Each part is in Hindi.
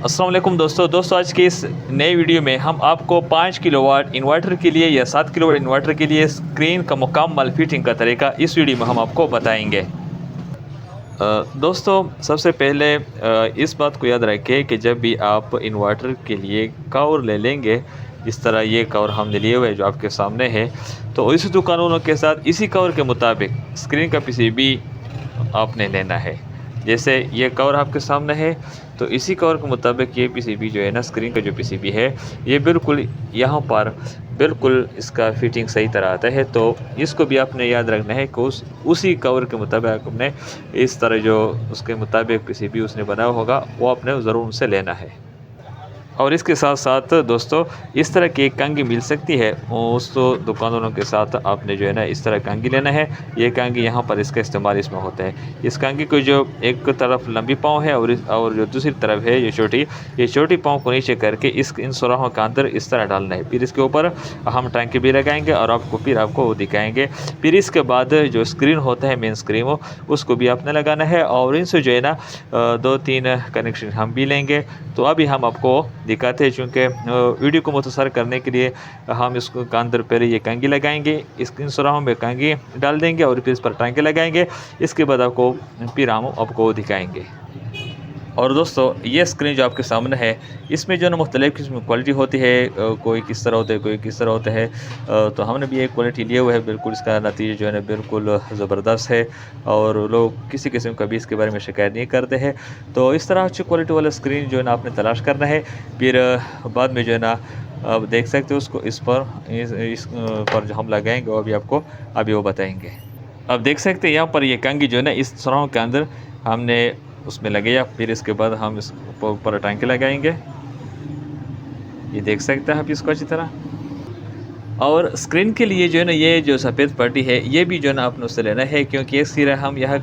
अस्सलाम वालेकुम दोस्तों आज की इस नई वीडियो में हम आपको 5 किलोवाट इन्वर्टर के लिए या 7 किलोवाट इन्वर्टर के लिए स्क्रीन का मुकम्मल फिटिंग का तरीका इस वीडियो में हम आपको बताएंगे। दोस्तों सबसे पहले इस बात को याद रखें कि जब भी आप इन्वर्टर के लिए कवर ले लेंगे, इस तरह ये कवर हमने लिए हुए जो आपके सामने है, तो इसी कानूनों के साथ इसी कवर के मुताबिक स्क्रीन का पीसीबी आपने लेना है। जैसे ये कवर आपके सामने है, तो इसी कवर के मुताबिक ये पीसीबी जो है ना, स्क्रीन का जो पीसीबी है, ये बिल्कुल यहाँ पर बिल्कुल इसका फिटिंग सही तरह आता है। तो इसको भी आपने याद रखना है कि उसी कवर के मुताबिक आपने इस तरह जो उसके मुताबिक पीसीबी उसने बनाया होगा वो आपने ज़रूर उनसे लेना है। और इसके साथ साथ दोस्तों इस तरह की एक कंघी मिल सकती है, उस दुकानों के साथ आपने जो है ना इस तरह कंघी लेना है। ये कंघी यहाँ पर इसका इस्तेमाल इसमें होता है। इस कंघी को जो एक तरफ लंबी पाँव है और जो दूसरी तरफ है ये छोटी पाँव को नीचे करके इन सुराहों के अंदर इस तरह डालना है। फिर इसके ऊपर हम टंकी भी लगाएंगे और आपको दिखाएंगे। फिर इसके बाद जो स्क्रीन होता है, मेन स्क्रीन हो, उसको भी आपने लगाना है और इनसे जो है ना 2-3 कनेक्शन हम भी लेंगे। तो अभी हम आपको दिखाते हैं, चूँकि वीडियो को मुख्तसर करने के लिए हम इसको अंदर पहले ये कंघी लगाएंगे, इन सुराहों में कंघी डाल देंगे और फिर इस पर टांके लगाएंगे। इसके बाद फिर हम आपको दिखाएंगे। और दोस्तों ये स्क्रीन जो आपके सामने है, इसमें जो है ना मुख्तलिफ़ किस्म की क्वालिटी होती है, कोई किस तरह होता है, कोई किस तरह होता है। तो हमने भी एक क्वालिटी लिए हुए है, बिल्कुल इसका नतीजा जो है ना बिल्कुल ज़बरदस्त है और लोग किसी किस्म का भी इसके बारे में शिकायत नहीं करते हैं। तो इस तरह अच्छी क्वालिटी वाला स्क्रीन जो है ना आपने तलाश करना है। फिर बाद में जो है ना आप देख सकते हो उसको इस पर जो हम लगाएंगे वो भी आपको अभी वो बताएंगे। अब देख सकते हैं यहाँ पर ये कंघी जो है ना इस सुराहों के अंदर हमने उसमें लगेगा। फिर इसके बाद हम इस ऊपर टांके लगाएंगे। ये देख सकते हैं आप इसको अच्छी तरह। और स्क्रीन के लिए जो है ना ये जो सफ़ेद पट्टी है ये भी जो है ना आपने उससे लेना है, क्योंकि एक सिरा हम यहाँ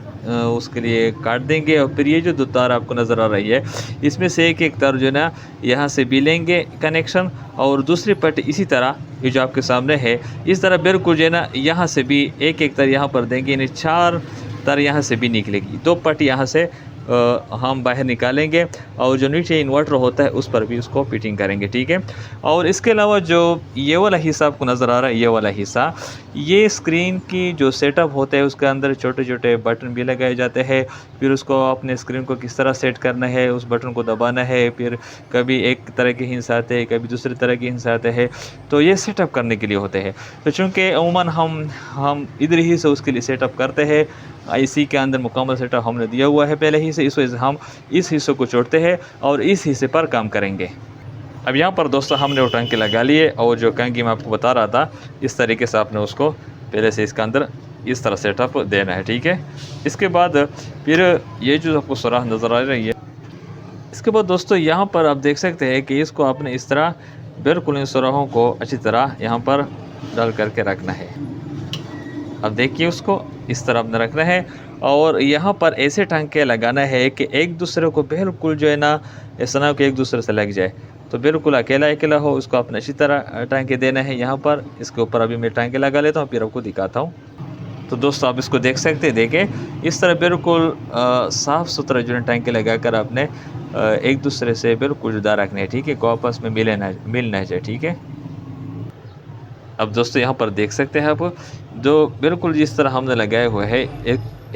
उसके लिए काट देंगे और फिर ये जो 2 तार आपको नज़र आ रही है, इसमें से एक तार जो है ना यहाँ से भी लेंगे कनेक्शन और दूसरी पट्टी इसी तरह ये जो आपके सामने है इस तरह बिल्कुल जो है ना यहाँ से भी एक तार यहाँ पर देंगे, यानी 4 तार यहाँ से भी निकलेगी। 2 पट्टी यहाँ से हम बाहर निकालेंगे और जो नीचे इन्वर्टर होता है उस पर भी उसको फिटिंग करेंगे, ठीक है। और इसके अलावा जो ये वाला हिस्सा आपको नज़र आ रहा है, ये वाला हिस्सा, ये स्क्रीन की जो सेटअप होता है उसके अंदर छोटे छोटे बटन भी लगाए जाते हैं। फिर उसको अपने स्क्रीन को किस तरह सेट करना है, उस बटन को दबाना है, फिर कभी एक तरह के हिंस आते हैं, कभी दूसरे तरह के हिंस आते हैं। तो ये सेटअप करने के लिए होते हैं। तो चूँकि अमूमन हम इधर ही से उसके लिए सेटअप करते हैं, आईसी के अंदर मुकम्मल सेटअप हमने दिया हुआ है पहले ही से, इस वजह से हम इस हिस्से को छोड़ते हैं और इस हिस्से पर काम करेंगे। अब यहाँ पर दोस्तों हमने वो टंकी लगा लिए और जो कंघी मैं आपको बता रहा था, इस तरीके से आपने उसको पहले से इसके अंदर इस तरह सेटअप देना है, ठीक है। इसके बाद फिर ये जो आपको सुराख नज़र आ रही है, इसके बाद दोस्तों यहाँ पर आप देख सकते हैं कि इसको आपने इस तरह बिल्कुल इन सुराहों को अच्छी तरह यहाँ पर डाल करके रखना है। अब देखिए उसको इस तरह आपने रखना है और यहाँ पर ऐसे टांके लगाना है कि एक दूसरे को बिल्कुल जो है ना ऐसा ना हो कि एक दूसरे से लग जाए, तो बिल्कुल अकेला हो, उसको आपने अच्छी तरह टांके देना है। यहाँ पर इसके ऊपर अभी मैं टांके लगा लेता हूँ, फिर आपको दिखाता हूँ। तो दोस्तों आप इसको देख सकते हैं, देखें इस तरह बिल्कुल साफ़ सुथरा जो है टांके लगा कर आपने एक दूसरे से बिल्कुल जुदा रखना है, ठीक है, को आपस में मिल ना जाए, ठीक है। अब दोस्तों यहाँ पर देख सकते हैं आप, जो बिल्कुल जिस तरह हमने लगाए हुए है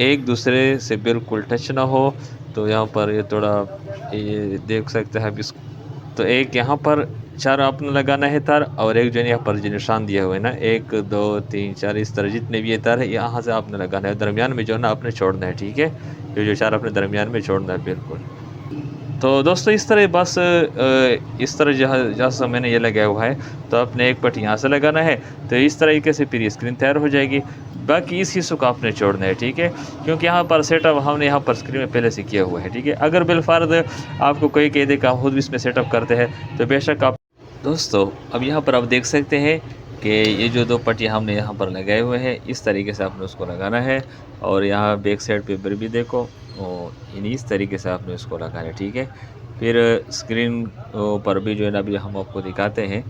एक दूसरे से बिल्कुल टच ना हो। तो यहाँ पर ये थोड़ा ये देख सकते हैं आप इस, तो एक यहाँ पर 4 आपने लगाना है तार और एक जो है यहाँ पर जो निशान दिया हुआ है ना 1 2 3 4 इस तरह जितने भी ये तार है यहाँ से आपने लगाना है, दरमियान में जो है ना आपने छोड़ना है, ठीक है। ये जो 4 अपने दरमियान में छोड़ना है बिल्कुल। तो दोस्तों इस तरह बस इस तरह जहाँ से मैंने ये लगाया हुआ है, तो आपने एक पट यहाँ से लगाना है, तो इस तरीके से फिर ये स्क्रीन तैयार हो जाएगी। बाकी इस हिस्से को आपने छोड़ना है, ठीक है, क्योंकि यहाँ पर सेटअप हमने यहाँ पर स्क्रीन में पहले से किया हुआ है, ठीक है। अगर बिलफर्ज आपको कोई कह दे कि आप खुद भी इसमें सेटअप करते हैं तो बेशक आप। दोस्तों अब यहाँ पर आप देख सकते हैं कि ये जो 2 पट्टियाँ हमने यहाँ पर लगाए हुए हैं इस तरीके से आपने उसको लगाना है और यहाँ बैक साइड पेपर भी देखो और इस तरीके से आपने उसको लगाना है, ठीक है। फिर स्क्रीन पर भी जो है ना अभी हम आपको दिखाते हैं,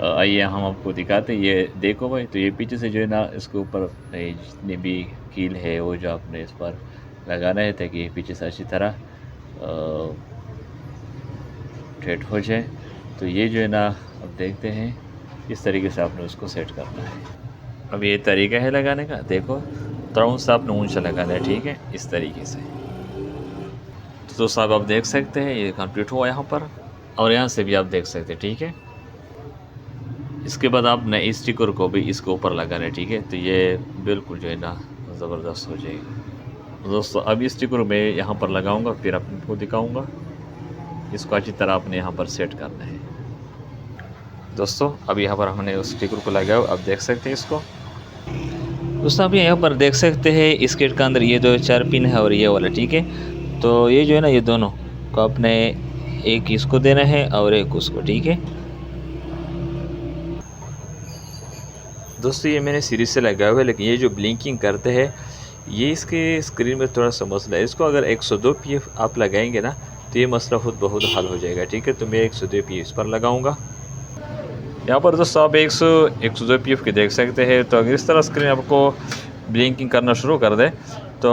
आइए हम आपको दिखाते हैं। ये देखो भाई, तो ये पीछे से जो है ना इसके ऊपर जितनी भी कील है वो जो आपने इस पर लगाना है ताकि पीछे से अच्छी तरह अपडेट हो जाए। तो ये जो है ना अब देखते हैं, इस तरीके से आपने उसको सेट करना है। अब ये तरीका है लगाने का, देखो थोड़ा सा आपने ऊंचा लगाना है, ठीक है, इस तरीके से। तो दोस्तों आप देख सकते हैं ये कंप्लीट हुआ यहाँ पर, और यहाँ से भी आप देख सकते हैं, ठीक है। इसके बाद आपने इस स्टिकर को भी इसके ऊपर लगाना है, ठीक है। तो ये बिल्कुल जो है ना ज़बरदस्त हो जाएगी। दोस्तों अब इस स्टिकर में यहाँ पर लगाऊंगा, फिर आपको दिखाऊंगा। इसको अच्छी तरह आपने यहाँ पर सेट करना है। दोस्तों अब यहाँ पर हमने उस स्टिकर को लगाया, अब देख सकते हैं इसको। दोस्तों आप यहाँ पर देख सकते हैं इस किट के अंदर ये दो 4 पिन है और ये वाला, ठीक है। तो ये जो है ना ये दोनों को आपने एक इसको देना है और एक उसको, ठीक है। दोस्तों ये मैंने सीरीज से लगाया हुआ है, लेकिन ये जो ब्लिंकिंग करते हैं ये इसके स्क्रीन में थोड़ा सा मसला है। इसको अगर 102 pf आप लगाएंगे ना तो ये मसला खुद बहुत हल हो जाएगा, ठीक है। तो मैं 102 pf इस पर लगाऊंगा। यहाँ पर दोस्तों आप 102 pf के देख सकते हैं। तो अगर इस तरह स्क्रीन आपको ब्लिंकिंग करना शुरू कर दे तो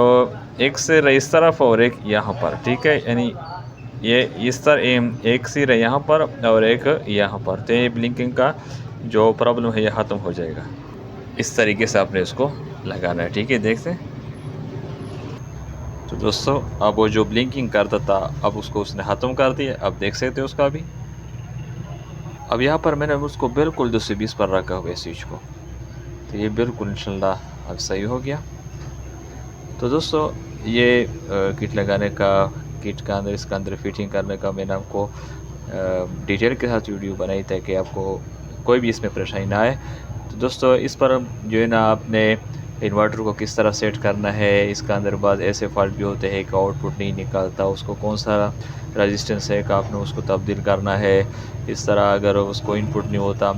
एक सिर इस तरफ और एक यहाँ पर, ठीक है। यानी ये इस तरह एक सिर है यहाँ पर और एक यहाँ पर, तो ये ब्लिंकिंग का जो प्रॉब्लम है ये ख़त्म हो जाएगा। इस तरीके से आपने इसको लगाना है, ठीक है, देखते हैं। तो दोस्तों अब वो जो ब्लिंकिंग करता था अब उसको उसने ख़त्म कर दिया, अब देख सकते हो उसका भी। अब यहाँ पर मैंने उसको बिल्कुल 220 पर रखा हुआ है स्विच को, तो ये बिल्कुल इंशाल्लाह अब सही हो गया। तो दोस्तों ये किट लगाने का, किट का अंदर इसका अंदर फिटिंग करने का मैंने आपको डिटेल के साथ वीडियो बनाई ताकि आपको कोई भी इसमें परेशानी ना आए। तो दोस्तों इस पर जो है ना आपने इन्वर्टर को किस तरह सेट करना है, इसका अंदर बाद ऐसे फॉल्ट भी होते हैं कि आउटपुट नहीं निकलता, उसको कौन सा रेजिस्टेंस है कि आपने उसको तब्दील करना है। इस तरह अगर उसको इनपुट नहीं होता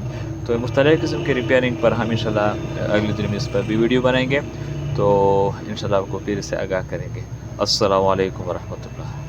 तो मुख्तलिफ़ किस्म की रिपेयरिंग पर हम इंशाल्लाह अगले दिन में इस पर भी वीडियो बनाएंगे। तो इंशाल्लाह आपको फिर से आगाह करेंगे। अस्सलामु अलैकुम वरहमतुल्लाह।